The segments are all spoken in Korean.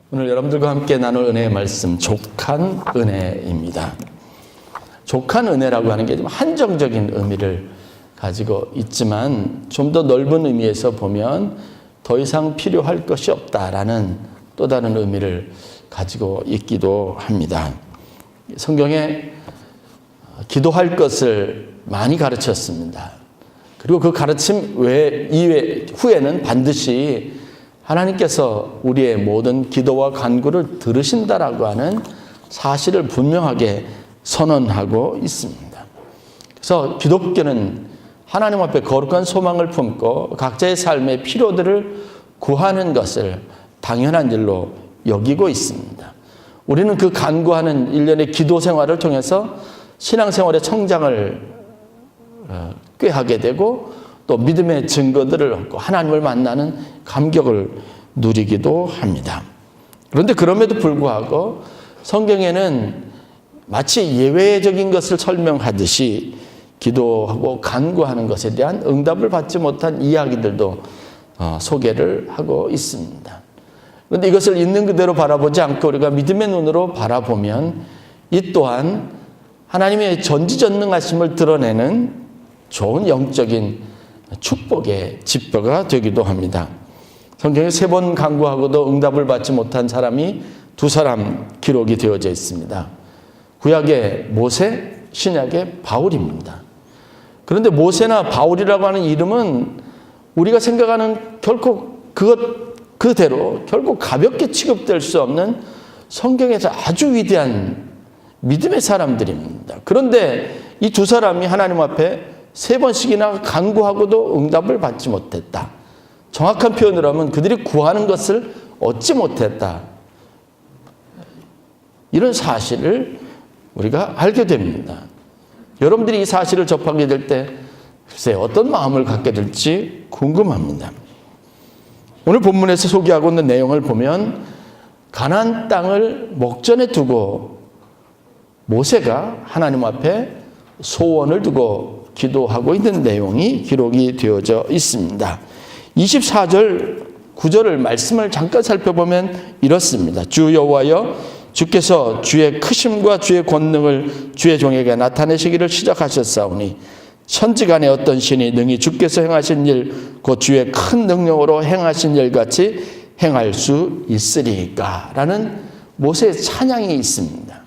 오늘 여러분들과 함께 나눌 은혜의 말씀, 족한 은혜입니다. 족한 은혜라고 하는 게 좀 한정적인 의미를 가지고 있지만 좀 더 넓은 의미에서 보면 더 이상 필요할 것이 없다라는 또 다른 의미를 가지고 있기도 합니다. 성경에 기도할 것을 많이 가르쳤습니다. 그리고 그 가르침 후에는 반드시 하나님께서 우리의 모든 기도와 간구를 들으신다라고 하는 사실을 분명하게 선언하고 있습니다. 그래서 기독교는 하나님 앞에 거룩한 소망을 품고 각자의 삶의 필요들을 구하는 것을 당연한 일로 여기고 있습니다. 우리는 그 간구하는 일련의 기도 생활을 통해서 신앙생활의 성장을 꾀하게 되고 또 믿음의 증거들을 얻고 하나님을 만나는 감격을 누리기도 합니다. 그런데 그럼에도 불구하고 성경에는 마치 예외적인 것을 설명하듯이 기도하고 간구하는 것에 대한 응답을 받지 못한 이야기들도 소개를 하고 있습니다. 그런데 이것을 있는 그대로 바라보지 않고 우리가 믿음의 눈으로 바라보면 이 또한 하나님의 전지전능하심을 드러내는 좋은 영적인 축복의 지표가 되기도 합니다. 성경에 3번 간구하고도 응답을 받지 못한 사람이 2사람 기록이 되어져 있습니다. 구약의 모세, 신약의 바울입니다. 그런데 모세나 바울이라고 하는 이름은 우리가 생각하는 결코 그대로 결코 가볍게 취급될 수 없는 성경에서 아주 위대한 믿음의 사람들입니다. 그런데 이 2사람이 하나님 앞에 3번씩이나 간구하고도 응답을 받지 못했다. 정확한 표현으로 하면 그들이 구하는 것을 얻지 못했다. 이런 사실을 우리가 알게 됩니다. 여러분들이 이 사실을 접하게 될 때 글쎄 어떤 마음을 갖게 될지 궁금합니다. 오늘 본문에서 소개하고 있는 내용을 보면 가나안 땅을 목전에 두고 모세가 하나님 앞에 소원을 두고 기도하고 있는 내용이 기록이 되어져 있습니다. 24절 9절을 말씀을 잠깐 살펴보면 이렇습니다. 주 여호와여 주께서 주의 크심과 주의 권능을 주의 종에게 나타내시기를 시작하셨사오니 천지간에 어떤 신이 능히 주께서 행하신 일 곧 주의 큰 능력으로 행하신 일같이 행할 수 있으리까 라는 모세의 찬양이 있습니다.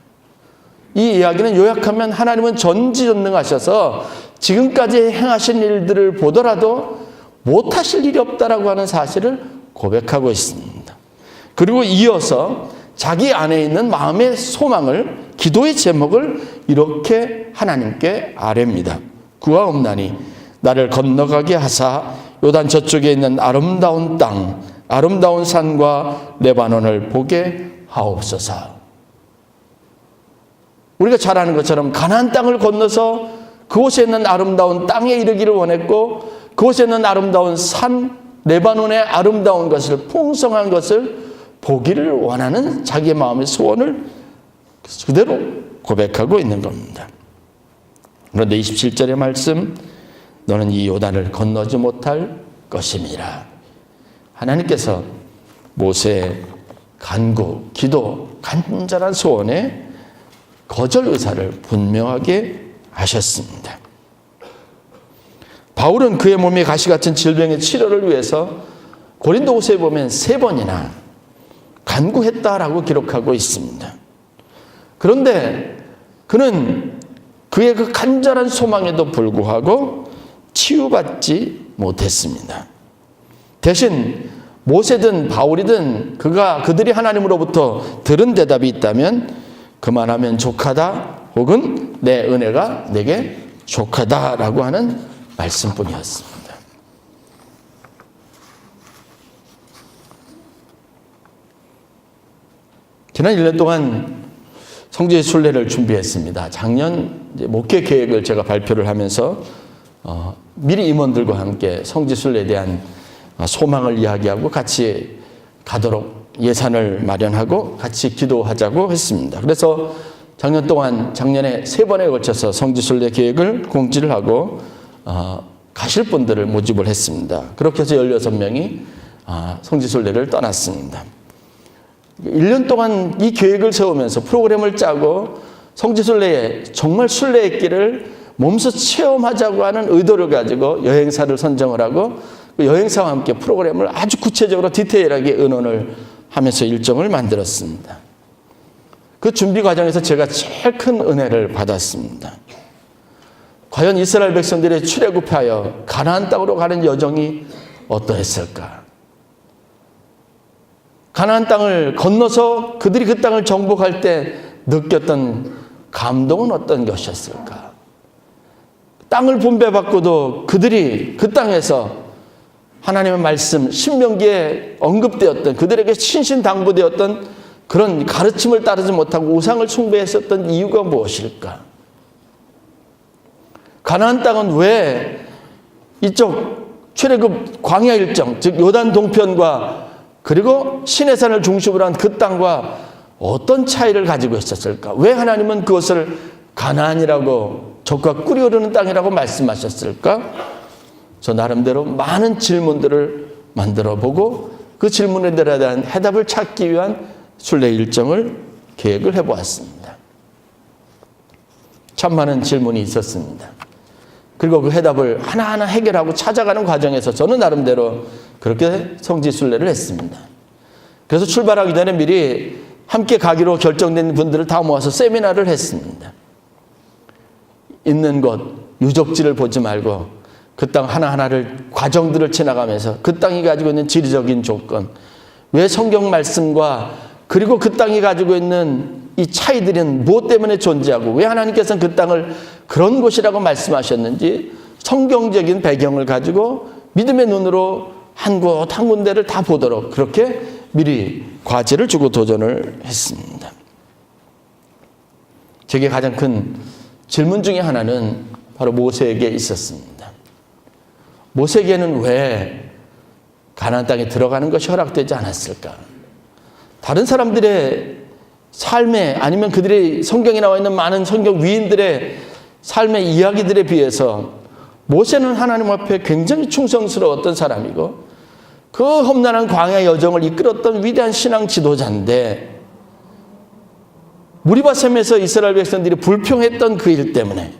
이 이야기는 요약하면 하나님은 전지전능하셔서 지금까지 행하신 일들을 보더라도 못하실 일이 없다라고 하는 사실을 고백하고 있습니다. 그리고 이어서 자기 안에 있는 마음의 소망을, 기도의 제목을 이렇게 하나님께 아뢰입니다. 구하옵나니 나를 건너가게 하사 요단 저쪽에 있는 아름다운 땅, 아름다운 산과 레바논을 보게 하옵소서. 우리가 잘 아는 것처럼 가나안 땅을 건너서 그곳에 있는 아름다운 땅에 이르기를 원했고 그곳에 있는 아름다운 산, 레바논의 아름다운 것을, 풍성한 것을 보기를 원하는 자기의 마음의 소원을 그대로 고백하고 있는 겁니다. 그런데 27절의 말씀, 너는 이 요단을 건너지 못할 것임이라. 하나님께서 모세의 간구, 기도, 간절한 소원에 거절 의사를 분명하게 하셨습니다. 바울은 그의 몸에 가시같은 질병의 치료를 위해서 고린도후서에 보면 3번이나 간구했다라고 기록하고 있습니다. 그런데 그는 그의 그 간절한 소망에도 불구하고 치유받지 못했습니다. 대신 모세든 바울이든 그들이 하나님으로부터 들은 대답이 있다면 그만하면 족하다 혹은 내 은혜가 내게 족하다라고 하는 말씀뿐이었습니다. 지난 1년 동안 성지의 순례를 준비했습니다. 작년 목회 계획을 제가 발표를 하면서 미리 임원들과 함께 성지 순례에 대한 소망을 이야기하고 같이 가도록 예산을 마련하고 같이 기도하자고 했습니다. 그래서 작년에 3번에 걸쳐서 성지 순례 계획을 공지를 하고 가실 분들을 모집을 했습니다. 그렇게 해서 16명이 성지 순례를 떠났습니다. 1년 동안 이 계획을 세우면서 프로그램을 짜고 성지순례에 정말 순례의 길을 몸소 체험하자고 하는 의도를 가지고 여행사를 선정을 하고 그 여행사와 함께 프로그램을 아주 구체적으로 디테일하게 의논을 하면서 일정을 만들었습니다. 그 준비 과정에서 제가 제일 큰 은혜를 받았습니다. 과연 이스라엘 백성들의 출애굽하여 가나안 땅으로 가는 여정이 어떠했을까? 가나안 땅을 건너서 그들이 그 땅을 정복할 때 느꼈던 감동은 어떤 것이었을까? 땅을 분배받고도 그들이 그 땅에서 하나님의 말씀, 신명기에 언급되었던 그들에게 신신당부되었던 그런 가르침을 따르지 못하고 우상을 숭배했었던 이유가 무엇일까? 가나안 땅은 왜 이쪽 출애굽 광야 일정, 즉 요단 동편과 그리고 시내산을 중심으로 한 그 땅과 어떤 차이를 가지고 있었을까? 왜 하나님은 그것을 가나안이라고 적과 꿀이 흐르는 땅이라고 말씀하셨을까? 저 나름대로 많은 질문들을 만들어 보고 그 질문에 대한 해답을 찾기 위한 순례 일정을 계획을 해보았습니다. 참 많은 질문이 있었습니다. 그리고 그 해답을 하나하나 해결하고 찾아가는 과정에서 저는 나름대로 그렇게 성지순례를 했습니다. 그래서 출발하기 전에 미리 함께 가기로 결정된 분들을 다 모아서 세미나를 했습니다. 있는 곳, 유적지를 보지 말고 그 땅 하나하나를 과정들을 지나가면서 그 땅이 가지고 있는 지리적인 조건, 왜 성경 말씀과 그리고 그 땅이 가지고 있는 이 차이들은 무엇 때문에 존재하고 왜 하나님께서는 그 땅을 그런 곳이라고 말씀하셨는지 성경적인 배경을 가지고 믿음의 눈으로 한 곳 한 군데를 다 보도록 그렇게 미리 과제를 주고 도전을 했습니다. 제게 가장 큰 질문 중에 하나는 바로 모세에게 있었습니다. 모세에게는 왜 가나안 땅에 들어가는 것이 허락되지 않았을까? 다른 사람들의 삶에 아니면 그들의 성경에 나와 있는 많은 성경 위인들의 삶의 이야기들에 비해서 모세는 하나님 앞에 굉장히 충성스러웠던 사람이고 그 험난한 광야 여정을 이끌었던 위대한 신앙 지도자인데 무리바셈에서 이스라엘 백성들이 불평했던 그 일 때문에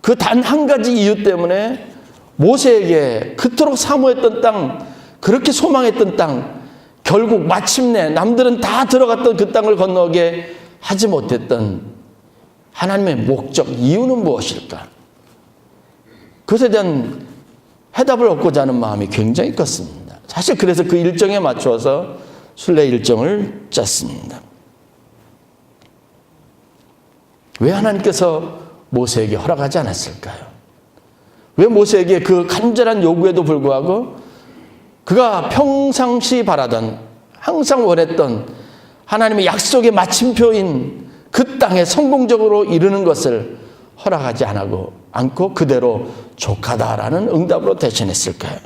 그 단 한 가지 이유 때문에 모세에게 그토록 사모했던 땅, 그렇게 소망했던 땅, 결국 마침내 남들은 다 들어갔던 그 땅을 건너게 하지 못했던 하나님의 목적, 이유는 무엇일까? 그것에 대한 해답을 얻고자 하는 마음이 굉장히 컸습니다. 사실 그래서 그 일정에 맞춰서 순례 일정을 짰습니다. 왜 하나님께서 모세에게 허락하지 않았을까요? 왜 모세에게 그 간절한 요구에도 불구하고 그가 평상시 바라던 항상 원했던 하나님의 약속의 마침표인 그 땅에 성공적으로 이르는 것을 허락하지 않고 그대로 족하다라는 응답으로 대신했을까요?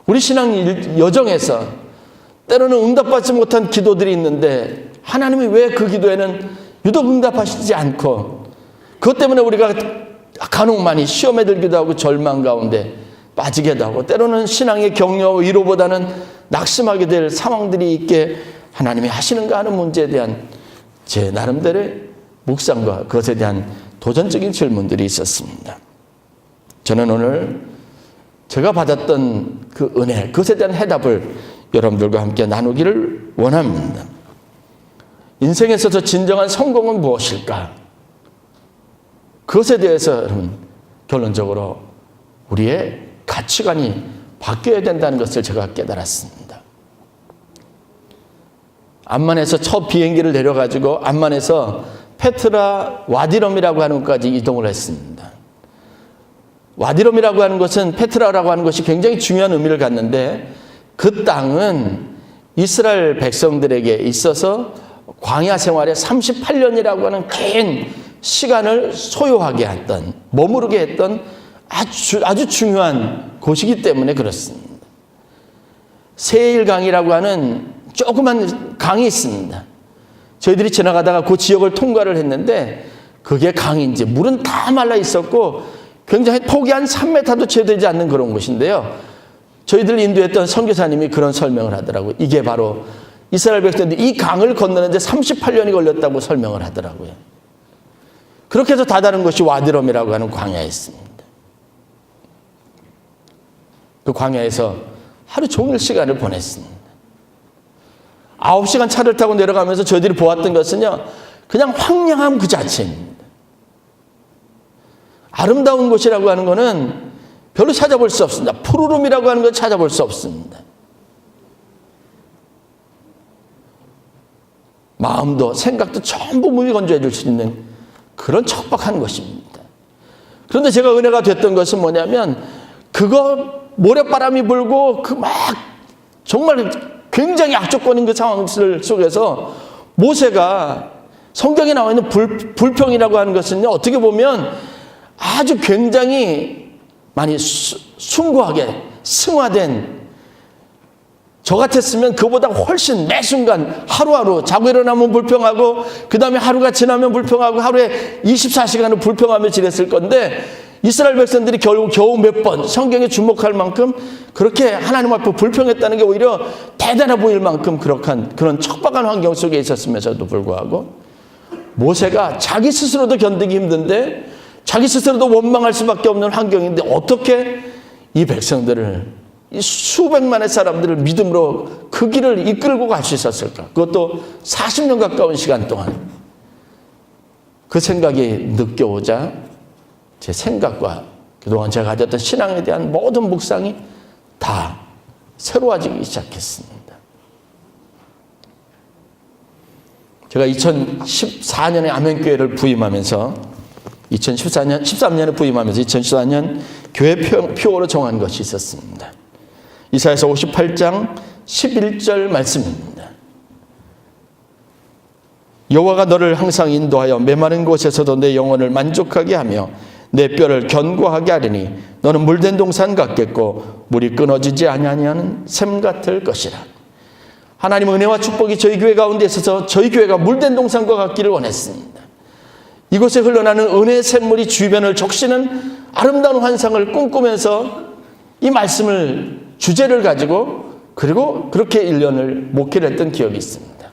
우리 신앙 여정에서 때로는 응답받지 못한 기도들이 있는데 하나님이 왜 그 기도에는 유독 응답하시지 않고 그것 때문에 우리가 간혹 많이 시험에 들기도 하고 절망 가운데 빠지게도 하고 때로는 신앙의 격려와 위로보다는 낙심하게 될 상황들이 있게 하나님이 하시는가 하는 문제에 대한 제 나름대로의 묵상과 그것에 대한 도전적인 질문들이 있었습니다. 저는 오늘 제가 받았던 그 은혜, 그것에 대한 해답을 여러분들과 함께 나누기를 원합니다. 인생에 있어서 진정한 성공은 무엇일까? 그것에 대해서 여러분 결론적으로 우리의 가치관이 바뀌어야 된다는 것을 제가 깨달았습니다. 암만에서 첫 비행기를 내려가지고 암만에서 페트라 와디럼이라고 하는 곳까지 이동을 했습니다. 와디럼이라고 하는 것은 페트라라고 하는 것이 굉장히 중요한 의미를 갖는데 그 땅은 이스라엘 백성들에게 있어서 광야 생활에 38년이라고 하는 긴 시간을 소요하게 했던, 머무르게 했던 아주 중요한 곳이기 때문에 그렇습니다. 세일강이라고 하는 조그만 강이 있습니다. 저희들이 지나가다가 그 지역을 통과를 했는데 그게 강인지 물은 다 말라 있었고 굉장히 폭이 한 3m도 채 되지 않는 그런 곳인데요. 저희들 인도했던 선교사님이 그런 설명을 하더라고요. 이게 바로 이스라엘 백성들이 이 강을 건너는데 38년이 걸렸다고 설명을 하더라고요. 그렇게 해서 다다른 것이 와디럼이라고 하는 광야에 있습니다. 그 광야에서 하루 종일 시간을 보냈습니다. 9시간 차를 타고 내려가면서 저희들이 보았던 것은요, 그냥 황량함 그 자체입니다. 아름다운 곳이라고 하는 것은 별로 찾아볼 수 없습니다. 푸르름이라고 하는 건 찾아볼 수 없습니다. 마음도 생각도 전부 무미건조해 줄 수 있는 그런 척박한 것입니다. 그런데 제가 은혜가 됐던 것은 뭐냐면, 그거 모래바람이 불고 그 막 정말 굉장히 악조건인 그 상황 속에서 모세가, 성경에 나와 있는 불평이라고 하는 것은요, 어떻게 보면 아주 굉장히 많이 숭고하게 승화된, 저 같았으면 그보다 훨씬 매 순간 하루하루 자고 일어나면 불평하고, 그 다음에 하루가 지나면 불평하고, 하루에 24시간을 불평하며 지냈을 건데, 이스라엘 백성들이 겨우 몇 번 성경에 주목할 만큼 그렇게 하나님 앞에 불평했다는 게 오히려 대단해 보일 만큼 그런 척박한 환경 속에 있었으면서도 불구하고, 모세가 자기 스스로도 견디기 힘든데, 자기 스스로도 원망할 수밖에 없는 환경인데, 어떻게 이 백성들을, 이 수백만의 사람들을 믿음으로 그 길을 이끌고 갈 수 있었을까? 그것도 40년 가까운 시간 동안. 그 생각이 느껴오자 제 생각과 그동안 제가 가졌던 신앙에 대한 모든 묵상이 다 새로워지기 시작했습니다. 제가 2014년에 아멘교회를 부임하면서 13년에 부임하면서 2014년 교회 표어로 정한 것이 있었습니다. 이사야서 58장 11절 말씀입니다. 여호와가 너를 항상 인도하여 메마른 곳에서도 내 영혼을 만족하게 하며 내 뼈를 견고하게 하리니 너는 물된 동산 같겠고 물이 끊어지지 아니하는 샘 같을 것이라. 하나님의 은혜와 축복이 저희 교회 가운데 있어서 저희 교회가 물된 동산과 같기를 원했습니다. 이곳에 흘러나는 은혜의 샘물이 주변을 적시는 아름다운 환상을 꿈꾸면서 이 말씀을 주제를 가지고 그리고 그렇게 1년을 목회를 했던 기억이 있습니다.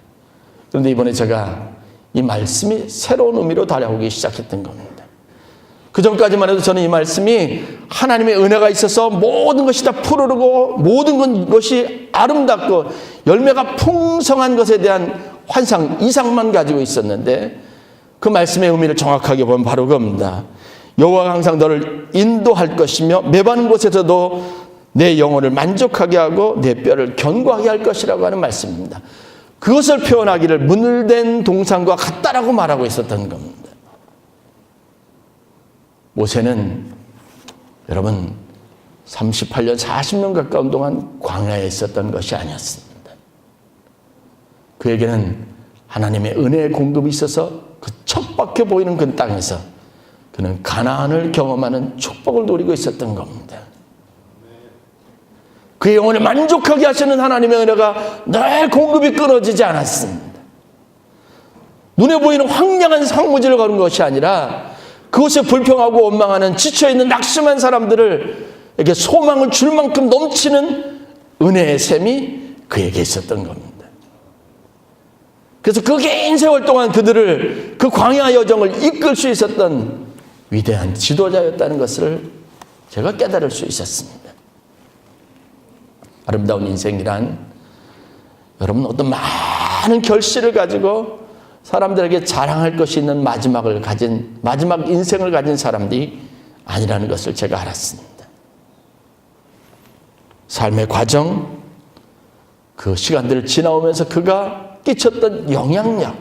그런데 이번에 제가 이 말씀이 새로운 의미로 다가오기 시작했던 겁니다. 그 전까지만 해도 저는 이 말씀이 하나님의 은혜가 있어서 모든 것이 다 푸르르고 모든 것이 아름답고 열매가 풍성한 것에 대한 환상, 이상만 가지고 있었는데, 그 말씀의 의미를 정확하게 보면 바로 그겁니다. 여호와가 항상 너를 인도할 것이며 메마른 곳에서도 내 영혼을 만족하게 하고 내 뼈를 견고하게 할 것이라고 하는 말씀입니다. 그것을 표현하기를 물된 동산과 같다라고 말하고 있었던 겁니다. 모세는 여러분 38년 40년 가까운 동안 광야에 있었던 것이 아니었습니다. 그에게는 하나님의 은혜의 공급이 있어서 그 척박해 보이는 그 땅에서 그는 가나안을 경험하는 축복을 누리고 있었던 겁니다. 그의 영혼을 만족하게 하시는 하나님의 은혜가 늘 공급이 끊어지지 않았습니다. 눈에 보이는 황량한 상무지를 걸은 것이 아니라 그곳에 불평하고 원망하는 지쳐있는 낙심한 사람들에게 소망을 줄 만큼 넘치는 은혜의 샘이 그에게 있었던 겁니다. 그래서 그 긴 세월 동안 그들을 그 광야 여정을 이끌 수 있었던 위대한 지도자였다는 것을 제가 깨달을 수 있었습니다. 아름다운 인생이란 여러분 어떤 많은 결실을 가지고 사람들에게 자랑할 것이 있는 마지막 인생을 가진 사람들이 아니라는 것을 제가 알았습니다. 삶의 과정, 그 시간들을 지나오면서 그가 끼쳤던 영향력,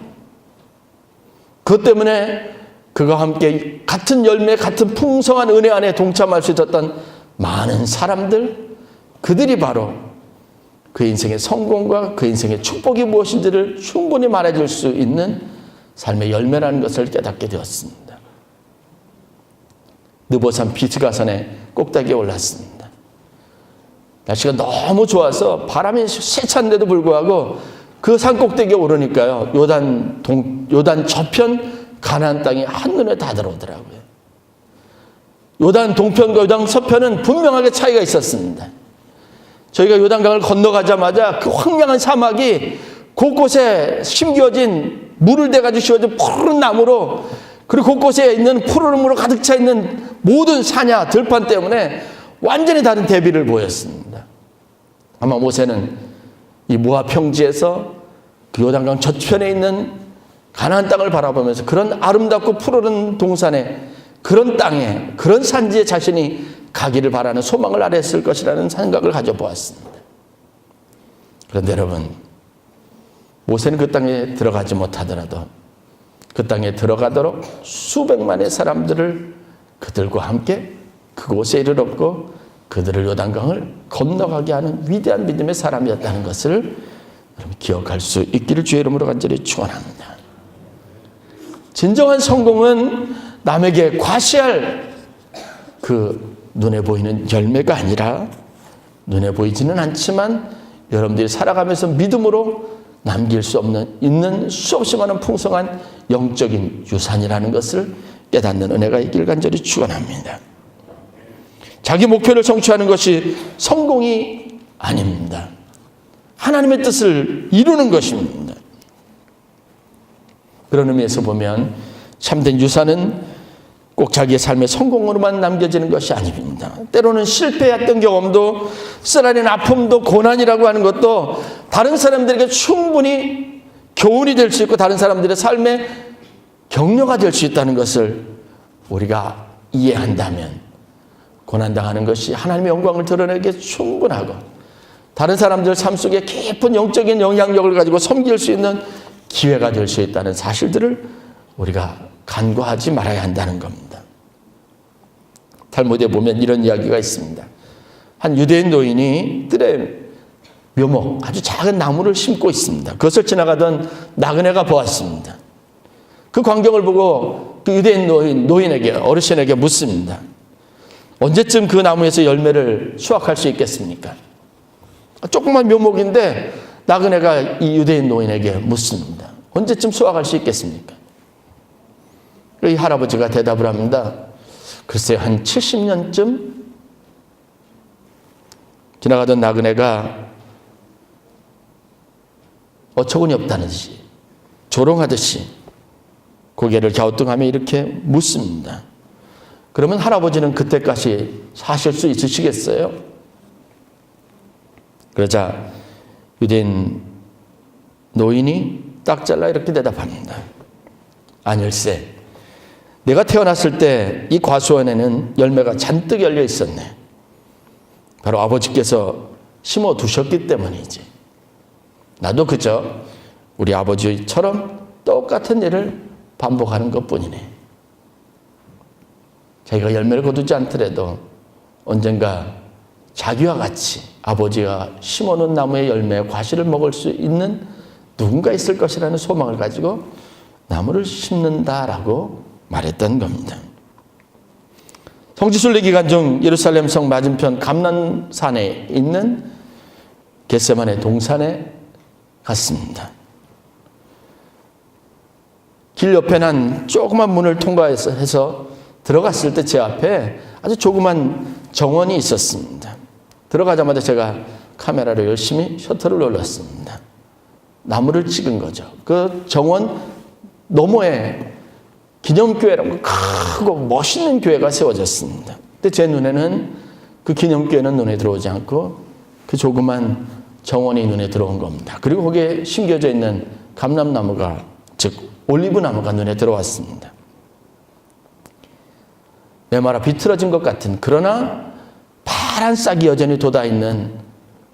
그것 때문에 그가 함께 같은 열매, 같은 풍성한 은혜 안에 동참할 수 있었던 많은 사람들, 그들이 바로 그 인생의 성공과 그 인생의 축복이 무엇인지를 충분히 말해줄 수 있는 삶의 열매라는 것을 깨닫게 되었습니다. 느보산 비스가산의 꼭대기에 올랐습니다. 날씨가 너무 좋아서 바람이 세찬데도 불구하고 그 산 꼭대기에 오르니까요, 요단 저편 가나안 땅이 한눈에 다 들어오더라고요. 요단 동편과 요단 서편은 분명하게 차이가 있었습니다. 저희가 요단강을 건너가자마자 그 황량한 사막이 곳곳에 심겨진 물을 대가지고 씌워진 푸른 나무로, 그리고 곳곳에 있는 푸르름으로 가득 차 있는 모든 사냐, 들판 때문에 완전히 다른 대비를 보였습니다. 아마 모세는 이 모압 평지에서 그 요단강 저편에 있는 가나안 땅을 바라보면서 그런 아름답고 푸르른 동산에, 그런 땅에, 그런 산지에 자신이 가기를 바라는 소망을 아래했을 것이라는 생각을 가져보았습니다. 그런데 여러분, 모세는 그 땅에 들어가지 못하더라도 그 땅에 들어가도록 수백만의 사람들을 그들과 함께 그곳에 이르렀고 그들을 요단강을 건너가게 하는 위대한 믿음의 사람이었다는 것을 여러분 기억할 수 있기를 주의 이름으로 간절히 축원합니다. 진정한 성공은 남에게 과시할 그 눈에 보이는 열매가 아니라, 눈에 보이지는 않지만 여러분들이 살아가면서 믿음으로 남길 수 없는, 있는 수없이 많은 풍성한 영적인 유산이라는 것을 깨닫는 은혜가 있기를 간절히 축원합니다. 자기 목표를 성취하는 것이 성공이 아닙니다. 하나님의 뜻을 이루는 것입니다. 그런 의미에서 보면 참된 유산은 꼭 자기의 삶의 성공으로만 남겨지는 것이 아닙니다. 때로는 실패했던 경험도, 쓰라린 아픔도, 고난이라고 하는 것도 다른 사람들에게 충분히 교훈이 될 수 있고 다른 사람들의 삶의 격려가 될 수 있다는 것을 우리가 이해한다면 고난당하는 것이 하나님의 영광을 드러내기에 충분하고 다른 사람들 삶 속에 깊은 영적인 영향력을 가지고 섬길 수 있는 기회가 될 수 있다는 사실들을 우리가 간과하지 말아야 한다는 겁니다. 탈무드에 보면 이런 이야기가 있습니다. 한 유대인 노인이 뜰에 묘목, 아주 작은 나무를 심고 있습니다. 그것을 지나가던 나그네가 보았습니다. 그 광경을 보고 그 유대인 노인에게, 어르신에게 묻습니다. 언제쯤 그 나무에서 열매를 수확할 수 있겠습니까? 조그만 묘목인데 나그네가 이 유대인 노인에게 묻습니다. 언제쯤 수확할 수 있겠습니까? 이 할아버지가 대답을 합니다. 글쎄요, 한 70년쯤? 지나가던 나그네가 어처구니 없다는 듯이, 조롱하듯이 고개를 갸우뚱하며 이렇게 묻습니다. 그러면 할아버지는 그때까지 사실 수 있으시겠어요? 그러자 유대인 노인이 딱 잘라 이렇게 대답합니다. 아닐세, 내가 태어났을 때 이 과수원에는 열매가 잔뜩 열려 있었네. 바로 아버지께서 심어 두셨기 때문이지. 나도 그저 우리 아버지처럼 똑같은 일을 반복하는 것뿐이네. 자기가 열매를 거두지 않더라도 언젠가 자기와 같이 아버지가 심어놓은 나무의 열매의 과실을 먹을 수 있는 누군가 있을 것이라는 소망을 가지고 나무를 심는다라고 말했던 겁니다. 성지순례 기간 중 예루살렘 성 맞은편 감람산에 있는 겟세마네 동산에 갔습니다. 길 옆에 난 조그만 문을 통과해서 들어갔을 때 제 앞에 아주 조그만 정원이 있었습니다. 들어가자마자 제가 카메라로 열심히 셔터를 눌렀습니다. 나무를 찍은 거죠. 그 정원 너머에 기념교회라고 크고 멋있는 교회가 세워졌습니다. 근데 제 눈에는 그 기념교회는 눈에 들어오지 않고 그 조그만 정원이 눈에 들어온 겁니다. 그리고 거기에 심겨져 있는 감람나무가, 즉 올리브나무가 눈에 들어왔습니다. 메마라 비틀어진 것 같은, 그러나 파란 싹이 여전히 돋아있는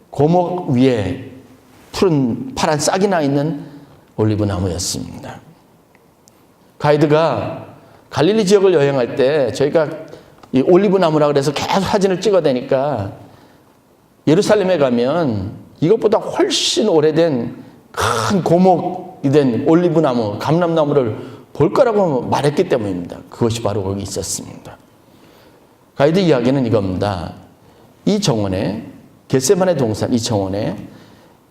고목 위에 푸른 파란 싹이 나 있는 올리브나무였습니다. 가이드가 갈릴리 지역을 여행할 때 저희가 이 올리브나무라 그래서 계속 사진을 찍어대니까 예루살렘에 가면 이것보다 훨씬 오래된 큰 고목이 된 올리브나무, 감람나무를 볼 거라고 말했기 때문입니다. 그것이 바로 거기 있었습니다. 가이드 이야기는 이겁니다. 이 정원에, 겟세마네 동산 이 정원에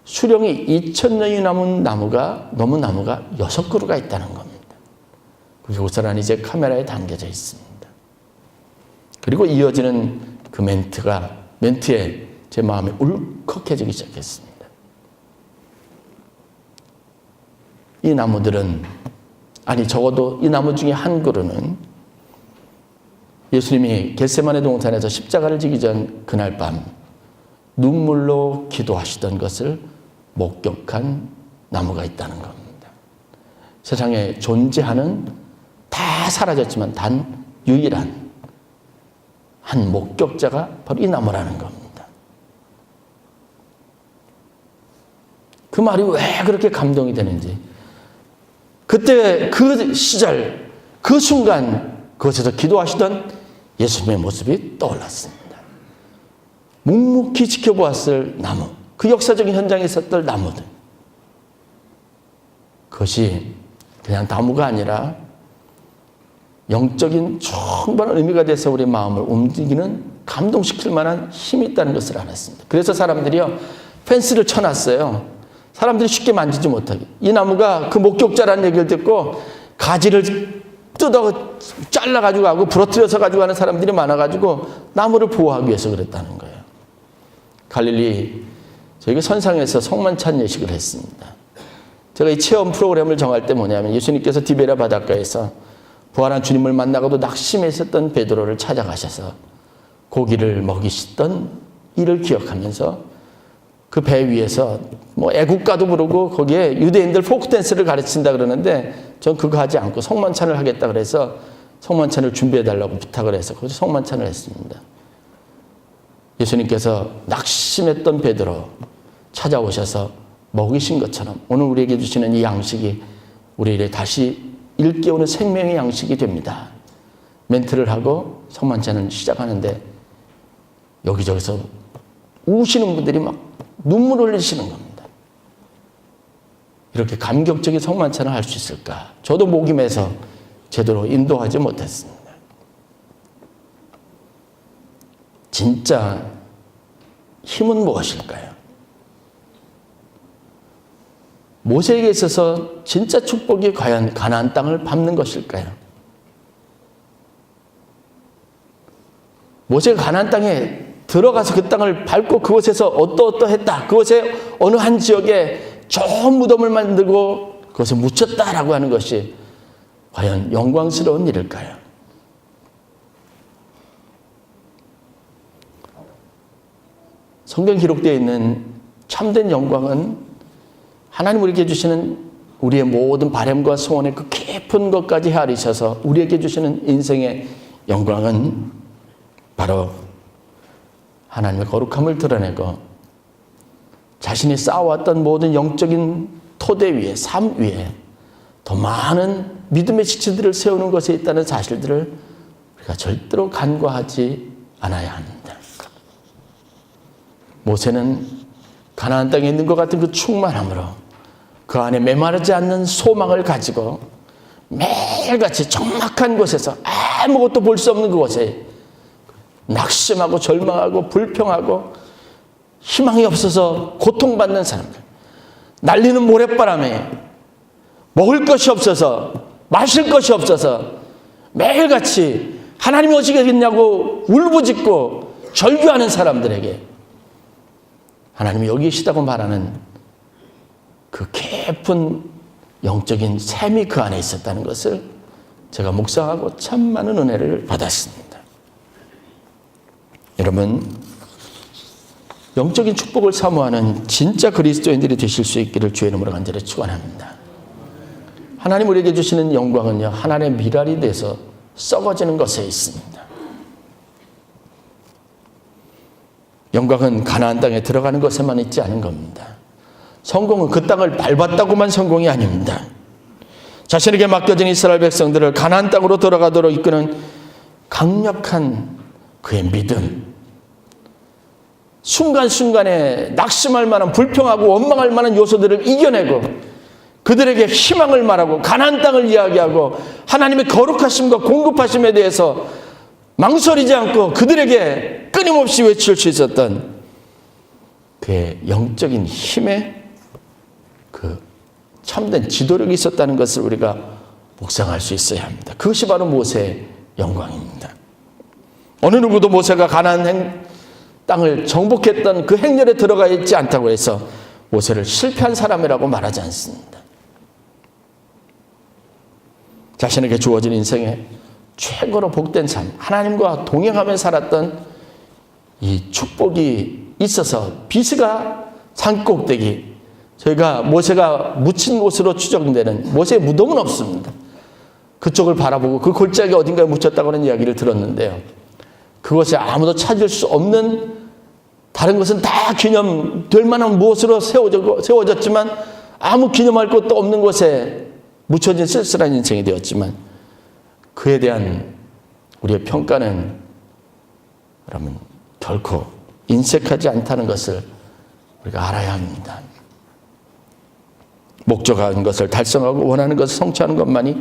수령이 2000년이 넘은 나무가 6그루가 있다는 겁니다. 그게 고스란히 이제 카메라에 담겨져 있습니다. 그리고 이어지는 그 멘트에 제 마음이 울컥해지기 시작했습니다. 이 나무들은, 아니 적어도 이 나무 중에 한 그루는 예수님이 겟세마네 동산에서 십자가를 지기 전 그날 밤 눈물로 기도하시던 것을 목격한 나무가 있다는 겁니다. 세상에 존재하는, 다 사라졌지만 단 유일한 한 목격자가 바로 이 나무라는 겁니다. 그 말이 왜 그렇게 감동이 되는지, 그때 그 시절 그 순간 그곳에서 기도하시던 예수님의 모습이 떠올랐습니다. 묵묵히 지켜보았을 나무, 그 역사적인 현장에 있었던 나무들, 그것이 그냥 나무가 아니라 영적인 충분한 의미가 돼서 우리 마음을 움직이는, 감동시킬 만한 힘이 있다는 것을 알았습니다. 그래서 사람들이요, 펜스를 쳐놨어요. 사람들이 쉽게 만지지 못하게. 이 나무가 그 목격자라는 얘기를 듣고 가지를 뜯어 잘라가지고 가고 부러뜨려서 가지고 가는 사람들이 많아가지고 나무를 보호하기 위해서 그랬다는 거예요. 갈릴리 저희가 선상에서 성만찬 예식을 했습니다. 제가 이 체험 프로그램을 정할 때 뭐냐면, 예수님께서 디베랴 바닷가에서 부활한 주님을 만나고도 낙심해 있었던 베드로를 찾아가셔서 고기를 먹이시던 일을 기억하면서 그 배 위에서 뭐 애국가도 부르고 거기에 유대인들 포크 댄스를 가르친다 그러는데, 전 그거 하지 않고 성만찬을 하겠다 그래서 성만찬을 준비해 달라고 부탁을 해서 거기서 성만찬을 했습니다. 예수님께서 낙심했던 베드로 찾아오셔서 먹이신 것처럼 오늘 우리에게 주시는 이 양식이 우리에게 다시 일깨우는 생명의 양식이 됩니다. 멘트를 하고 성만찬을 시작하는데 여기저기서 우시는 분들이 막 눈물을 흘리시는 겁니다. 이렇게 감격적인 성만찬을 할 수 있을까? 저도 목이 메서 제대로 인도하지 못했습니다. 진짜 힘은 무엇일까요? 모세에게 있어서 진짜 축복이 과연 가나안 땅을 밟는 것일까요? 모세가 가나안 땅에 들어가서 그 땅을 밟고 그곳에서 어떠했다, 그곳에 어느 한 지역에 좋은 무덤을 만들고 그것에 묻혔다라고 하는 것이 과연 영광스러운 일일까요? 성경 기록되어 있는 참된 영광은 하나님 우리에게 주시는 우리의 모든 바람과 소원의 그 깊은 것까지 헤아리셔서 우리에게 주시는 인생의 영광은 바로 하나님의 거룩함을 드러내고 자신이 쌓아왔던 모든 영적인 토대 위에, 삶 위에 더 많은 믿음의 지체들을 세우는 것에 있다는 사실들을 우리가 절대로 간과하지 않아야 합니다. 모세는 가나안 땅에 있는 것 같은 그 충만함으로 그 안에 메마르지 않는 소망을 가지고 매일같이 적막한 곳에서 아무것도 볼 수 없는 그곳에 낙심하고 절망하고 불평하고 희망이 없어서 고통받는 사람들, 날리는 모래바람에 먹을 것이 없어서 마실 것이 없어서 매일같이 하나님이 오시겠냐고 울부짖고 절규하는 사람들에게 하나님이 여기 계시다고 말하는 그 깊은 영적인 샘이 그 안에 있었다는 것을 제가 묵상하고 참 많은 은혜를 받았습니다. 여러분, 영적인 축복을 사모하는 진짜 그리스도인들이 되실 수 있기를 주의 이름으로 간절히 축원합니다. 하나님 우리에게 주시는 영광은요, 하나님의 미랄이 돼서 썩어지는 것에 있습니다. 영광은 가나안 땅에 들어가는 것에만 있지 않은 겁니다. 성공은 그 땅을 밟았다고만 성공이 아닙니다. 자신에게 맡겨진 이스라엘 백성들을 가나안 땅으로 들어가도록 이끄는 강력한 그의 믿음, 순간순간에 낙심할 만한, 불평하고 원망할 만한 요소들을 이겨내고 그들에게 희망을 말하고 가나안 땅을 이야기하고 하나님의 거룩하심과 공급하심에 대해서 망설이지 않고 그들에게 끊임없이 외칠 수 있었던 그의 영적인 힘에 그 참된 지도력이 있었다는 것을 우리가 묵상할 수 있어야 합니다. 그것이 바로 모세의 영광입니다. 어느 누구도 모세가 가나안 땅을 정복했던 그 행렬에 들어가 있지 않다고 해서 모세를 실패한 사람이라고 말하지 않습니다. 자신에게 주어진 인생의 최고로 복된 삶, 하나님과 동행하며 살았던 이 축복이 있어서 비스가 산꼭대기, 저희가 모세가 묻힌 곳으로 추정되는 모세의 무덤은 없습니다. 그쪽을 바라보고 그 골짜기 어딘가에 묻혔다고 하는 이야기를 들었는데요. 그것에 아무도 찾을 수 없는, 다른 것은 다 기념될 만한 무엇으로 세워졌지만 아무 기념할 것도 없는 곳에 묻혀진 쓸쓸한 인생이 되었지만, 그에 대한 우리의 평가는 여러분 결코 인색하지 않다는 것을 우리가 알아야 합니다. 목적한 것을 달성하고 원하는 것을 성취하는 것만이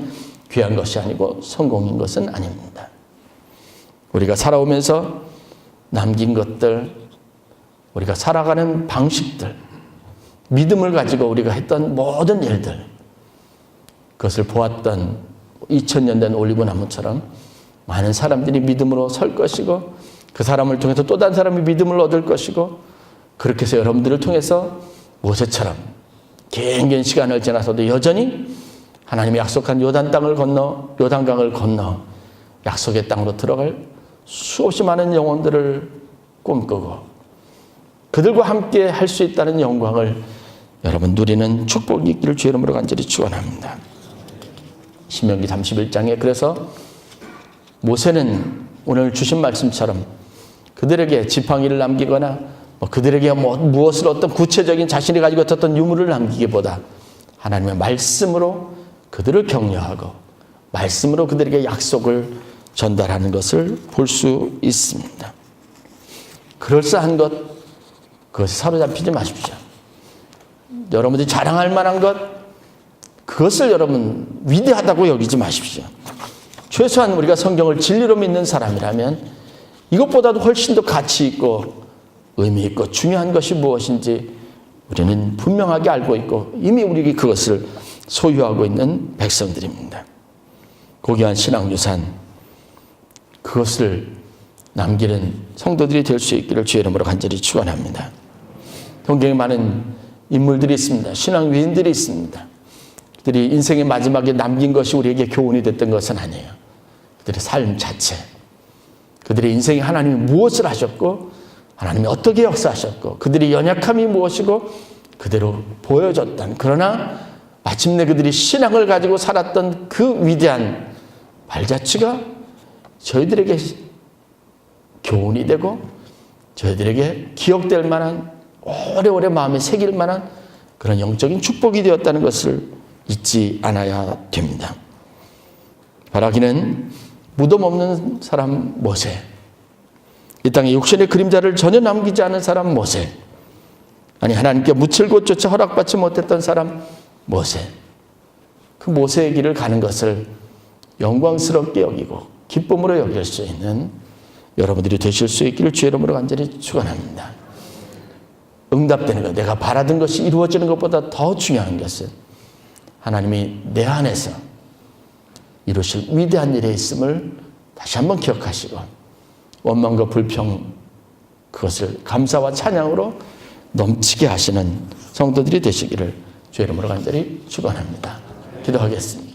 귀한 것이 아니고 성공인 것은 아닙니다. 우리가 살아오면서 남긴 것들, 우리가 살아가는 방식들, 믿음을 가지고 우리가 했던 모든 일들, 그것을 보았던 2000년 된 올리브나무처럼 많은 사람들이 믿음으로 설 것이고, 그 사람을 통해서 또 다른 사람이 믿음을 얻을 것이고, 그렇게 해서 여러분들을 통해서 모세처럼 긴 시간을 지나서도 여전히 하나님이 약속한 요단강을 건너 약속의 땅으로 들어갈 수없이 많은 영혼들을 꿈꾸고 그들과 함께 할 수 있다는 영광을 여러분 누리는 축복이 있기를 주의 이름으로 간절히 축원합니다. 신명기 31장에 그래서 모세는 오늘 주신 말씀처럼 그들에게 지팡이를 남기거나 그들에게 무엇을 어떤 구체적인 자신이 가지고 있었던 유물을 남기기보다 하나님의 말씀으로 그들을 격려하고 말씀으로 그들에게 약속을 전달하는 것을 볼 수 있습니다. 그럴싸한 것, 그것에 사로잡히지 마십시오. 여러분들이 자랑할 만한 것, 그것을 여러분 위대하다고 여기지 마십시오. 최소한 우리가 성경을 진리로 믿는 사람이라면 이것보다도 훨씬 더 가치 있고 의미 있고 중요한 것이 무엇인지 우리는 분명하게 알고 있고 이미 우리에게 그것을 소유하고 있는 백성들입니다. 고귀한 신앙유산, 그것을 남기는 성도들이 될 수 있기를 주의 이름으로 간절히 축원합니다. 성경에 많은 인물들이 있습니다. 신앙 위인들이 있습니다. 그들이 인생의 마지막에 남긴 것이 우리에게 교훈이 됐던 것은 아니에요. 그들의 삶 자체, 그들의 인생에 하나님이 무엇을 하셨고 하나님이 어떻게 역사하셨고 그들의 연약함이 무엇이고 그대로 보여줬던, 그러나 마침내 그들이 신앙을 가지고 살았던 그 위대한 발자취가 저희들에게 교훈이 되고 저희들에게 기억될 만한, 오래오래 마음에 새길 만한 그런 영적인 축복이 되었다는 것을 잊지 않아야 됩니다. 바라기는 무덤 없는 사람 모세, 이 땅에 육신의 그림자를 전혀 남기지 않은 사람 모세, 아니 하나님께 묻힐 곳조차 허락받지 못했던 사람 모세, 그 모세의 길을 가는 것을 영광스럽게 여기고 기쁨으로 여길 수 있는 여러분들이 되실 수 있기를 주의 이름으로 간절히 축원합니다. 응답되는 것, 내가 바라던 것이 이루어지는 것보다 더 중요한 것은 하나님이 내 안에서 이루실 위대한 일에 있음을 다시 한번 기억하시고 원망과 불평, 그것을 감사와 찬양으로 넘치게 하시는 성도들이 되시기를 주의 이름으로 간절히 축원합니다. 기도하겠습니다.